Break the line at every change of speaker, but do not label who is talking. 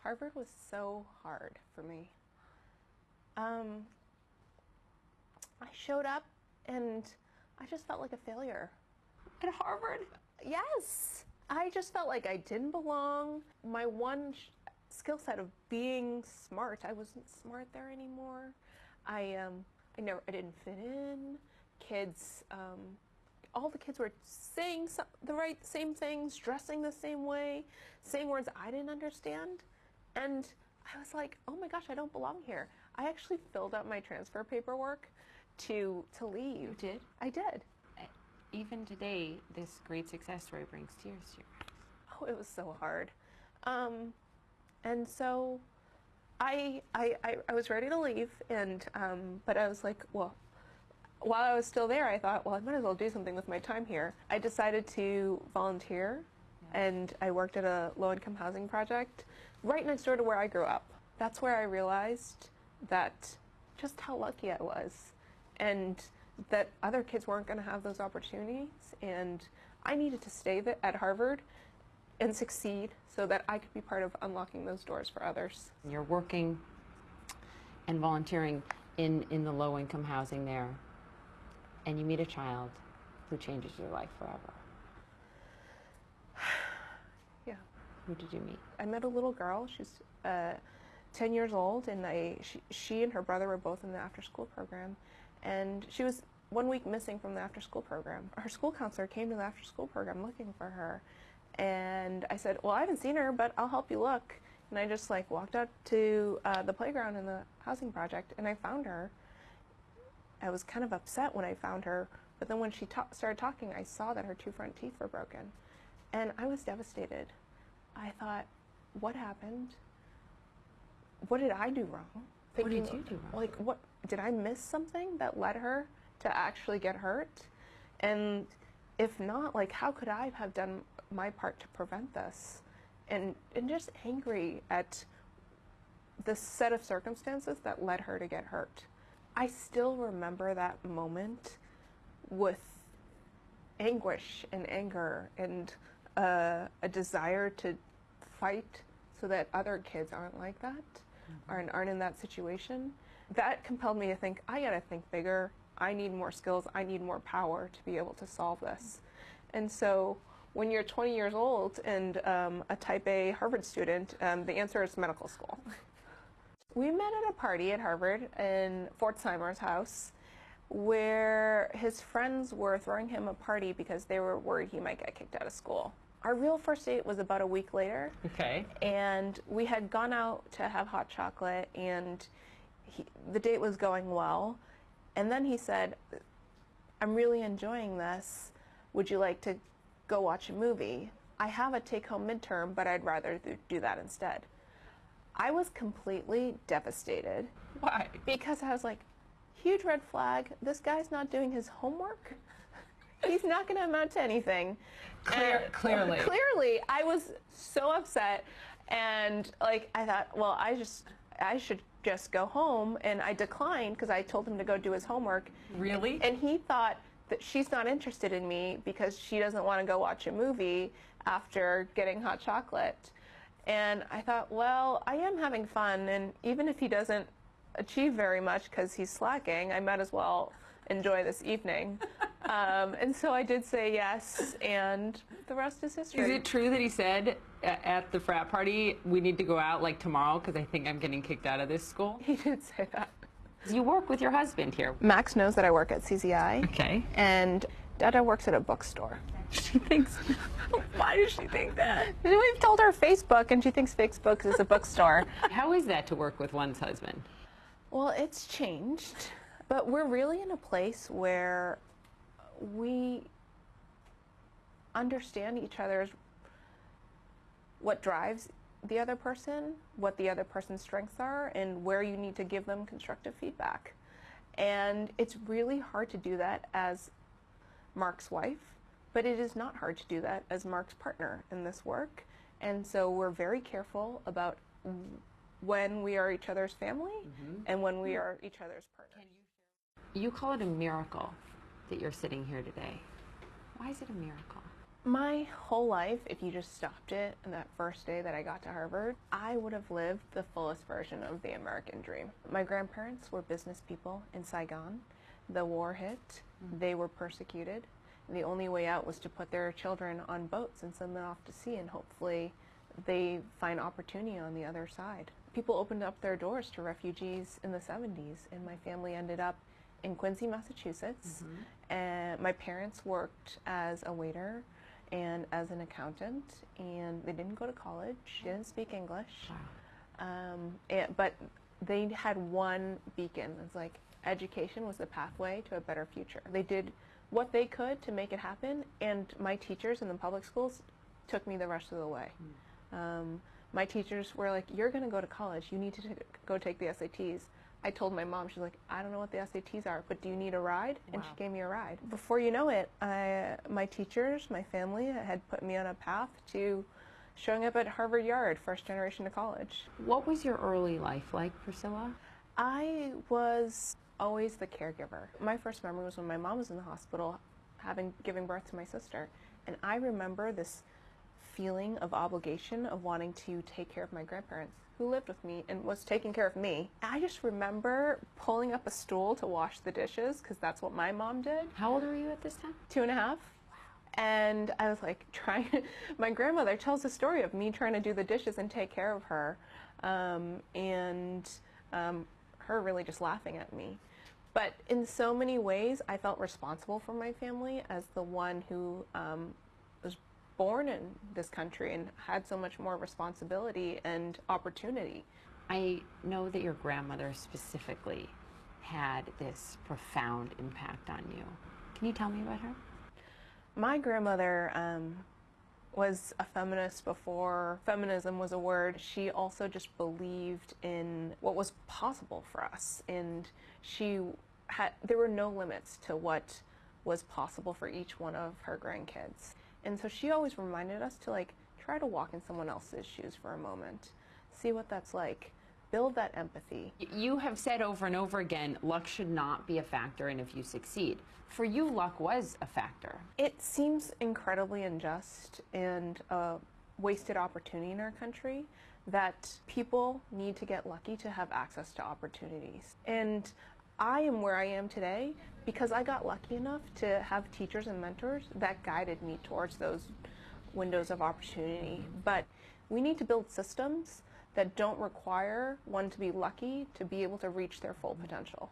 Harvard was so hard for me. I showed up and I just felt like a failure.
At Harvard?
Yes. I just felt like I didn't belong. My one skill set of being smart, I wasn't smart there anymore. I didn't fit in. Kids, all the kids were saying the same things, dressing the same way, saying words I didn't understand. And I was like, oh my gosh, I don't belong here. I actually filled out my transfer paperwork to leave.
You did?
I did.
Even today, this great success story brings tears to your eyes.
Oh, it was so hard. And so I was ready to leave, and but I was like, well, while I was still there, I thought, well, I might as well do something with my time here. I decided to volunteer, and I worked at a low-income housing project right next door to where I grew up. That's where I realized that just how lucky I was, and that other kids weren't going to have those opportunities, and I needed to stay at Harvard and succeed so that I could be part of unlocking those doors for others.
You're working and volunteering in the low-income housing there, and you meet a child who changes your life forever.
Yeah.
Who did you meet?
I met a little girl. She's 10 years old, and she and her brother were both in the after-school program, and she was 1 week missing from the after-school program. Her school counselor came to the after-school program looking for her, and I said, well, I haven't seen her, but I'll help you look. And I just walked out to the playground in the housing project, and I found her. I was kind of upset when I found her, but then when she started talking, I saw that her 2 front teeth were broken, and I was devastated. I thought, what happened? What did I do wrong?
What did you do wrong?
What did I miss something that led her to actually get hurt? And if not, how could I have done my part to prevent this? And just angry at the set of circumstances that led her to get hurt. I still remember that moment with anguish and anger and a desire to fight so that other kids aren't like that, aren't in that situation. That compelled me to think, I gotta think bigger. I need more skills. I need more power to be able to solve this. And so when you're 20 years old and a type A Harvard student, the answer is medical school. We met at a party at Harvard in Pforzheimer's house where his friends were throwing him a party because they were worried he might get kicked out of school. Our real first date was about a week later.
Okay.
And we had gone out to have hot chocolate, and the date was going well. And then he said, I'm really enjoying this. Would you like to go watch a movie? I have a take-home midterm, but I'd rather do that instead. I was completely devastated.
Why?
Because I was like, huge red flag. This guy's not doing his homework. He's not going to amount to anything.
Clearly.
Clearly, I was so upset, and I thought, well, I should just go home, and I declined because I told him to go do his homework.
Really?
And he thought that she's not interested in me because she doesn't want to go watch a movie after getting hot chocolate. And I thought, well, I am having fun, and even if he doesn't achieve very much because he's slacking, I might as well enjoy this evening. And so I did say yes, and the rest is history.
Is it true that he said at the frat party, we need to go out tomorrow because I think I'm getting kicked out of this school?
He did say that.
You work with your husband here.
Max knows that I work at CZI.
Okay.
And Dada works at a bookstore.
She thinks, why does she think that?
We've told her Facebook, and she thinks Facebook is a bookstore.
How is that to work with one's husband?
Well, it's changed, but we're really in a place where we understand each other's, what drives the other person, what the other person's strengths are, and where you need to give them constructive feedback. And it's really hard to do that as Mark's wife, but it is not hard to do that as Mark's partner in this work. And so we're very careful about when we are each other's family and when we are each other's partners.
You call it a miracle that you're sitting here today. Why is it a miracle?
My whole life, if you just stopped it on that first day that I got to Harvard, I would have lived the fullest version of the American dream. My grandparents were business people in Saigon. The war hit, they were persecuted. The only way out was to put their children on boats and send them off to sea, and hopefully they find opportunity on the other side. People opened up their doors to refugees in the 70s, and my family ended up in Quincy, Massachusetts. And my parents worked as a waiter and as an accountant, and they didn't go to college, didn't speak English. But they had one beacon. It's like education was the pathway to a better future. They did what they could to make it happen, and my teachers in the public schools took me the rest of the way. My teachers were like, you're going to go to college, you need to go take the SATs. I told my mom, she's like, I don't know what the SATs are, but do you need a ride? And she gave me a ride. Before you know it, my teachers, my family had put me on a path to showing up at Harvard Yard, first generation to college.
What was your early life like, Priscilla?
I was always the caregiver. My first memory was when my mom was in the hospital giving birth to my sister. And I remember this feeling of obligation of wanting to take care of my grandparents who lived with me and was taking care of me. I just remember pulling up a stool to wash the dishes because that's what my mom did.
How old were you at this time?
2.5. And I was like my grandmother tells the story of me trying to do the dishes and take care of her, and her really just laughing at me. But in so many ways, I felt responsible for my family as the one who was born in this country and had so much more responsibility and opportunity.
I know that your grandmother specifically had this profound impact on you. Can you tell me about her?
My grandmother was a feminist before feminism was a word. She also just believed in what was possible for us, and there were no limits to what was possible for each one of her grandkids. And so she always reminded us to try to walk in someone else's shoes for a moment, see what that's like, build that empathy.
You have said over and over again, luck should not be a factor in if you succeed. For you, luck was a factor.
It seems incredibly unjust and a wasted opportunity in our country that people need to get lucky to have access to opportunities. And I am where I am today because I got lucky enough to have teachers and mentors that guided me towards those windows of opportunity. But we need to build systems that don't require one to be lucky to be able to reach their full potential.